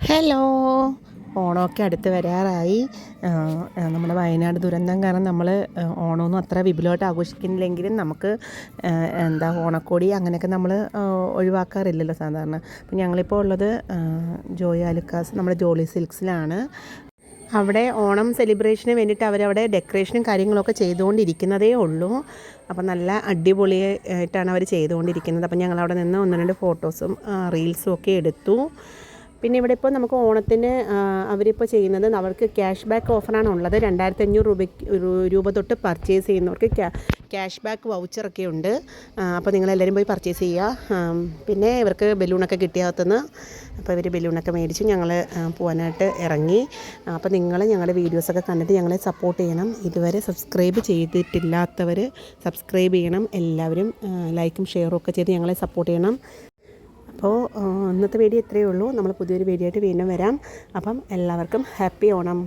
Hello, ഓണമൊക്കെ അടുത്ത് വരാറായി. നമ്മുടെ വയനാട് ദുരന്തം കാരണം നമ്മൾ ഓണമൊന്നും അത്ര വിപുലമായിട്ട് ആഘോഷിക്കുന്നില്ലെങ്കിലും നമുക്ക് ഓണക്കോടി അങ്ങനെയൊക്കെ നമ്മൾ ഒഴിവാക്കാറില്ലല്ലോ സാധാരണ. അപ്പം ഞങ്ങളിപ്പോൾ ഉള്ളത് ജോയ് ആലുക്കാസ് നമ്മുടെ ജോളി സിൽക്സിലാണ്. അവിടെ ഓണം സെലിബ്രേഷന് വേണ്ടിയിട്ട് അവരവിടെ ഡെക്കറേഷനും കാര്യങ്ങളൊക്കെ ചെയ്തുകൊണ്ടിരിക്കുന്നതേ ഉള്ളൂ. അപ്പം നല്ല അടിപൊളിയായിട്ടാണ് അവർ ചെയ്തുകൊണ്ടിരിക്കുന്നത്. അപ്പം ഞങ്ങളവിടെ നിന്ന് 1-2 ഫോട്ടോസും റീൽസും ഒക്കെ എടുത്തു. പിന്നെ ഇവിടെ ഇപ്പോൾ നമുക്ക് ഓണത്തിന് അവരിപ്പോൾ ചെയ്യുന്നത് അവർക്ക് ക്യാഷ് ബാക്ക് ഓഫറാണ് ഉള്ളത്. 2500 രൂപ തൊട്ട് പർച്ചേസ് ചെയ്യുന്നവർക്ക് ക്യാഷ് ബാക്ക് വൗച്ചറൊക്കെ ഉണ്ട്. അപ്പോൾ നിങ്ങളെല്ലാവരും പോയി പർച്ചേസ് ചെയ്യുക. പിന്നെ ഇവർക്ക് ബലൂണൊക്കെ കിട്ടിയാകത്തുനിന്ന് അപ്പോൾ ഇവർ ബലൂണൊക്കെ മേടിച്ച് ഞങ്ങൾ പോകാനായിട്ട് ഇറങ്ങി. അപ്പോൾ നിങ്ങൾ ഞങ്ങളുടെ വീഡിയോസൊക്കെ കണ്ടിട്ട് ഞങ്ങളെ സപ്പോർട്ട് ചെയ്യണം. ഇതുവരെ സബ്സ്ക്രൈബ് ചെയ്തിട്ടില്ലാത്തവർ സബ്സ്ക്രൈബ് ചെയ്യണം. എല്ലാവരും ലൈക്കും ഷെയറും ഒക്കെ ചെയ്ത് ഞങ്ങളെ സപ്പോർട്ട് ചെയ്യണം. അപ്പോൾ ഇന്നത്തെ വീഡിയോ ഇത്രയേ ഉള്ളൂ. നമ്മൾ പുതിയൊരു വീഡിയോ ആയിട്ട് വീണ്ടും വരാം. അപ്പം എല്ലാവർക്കും ഹാപ്പി ഓണം.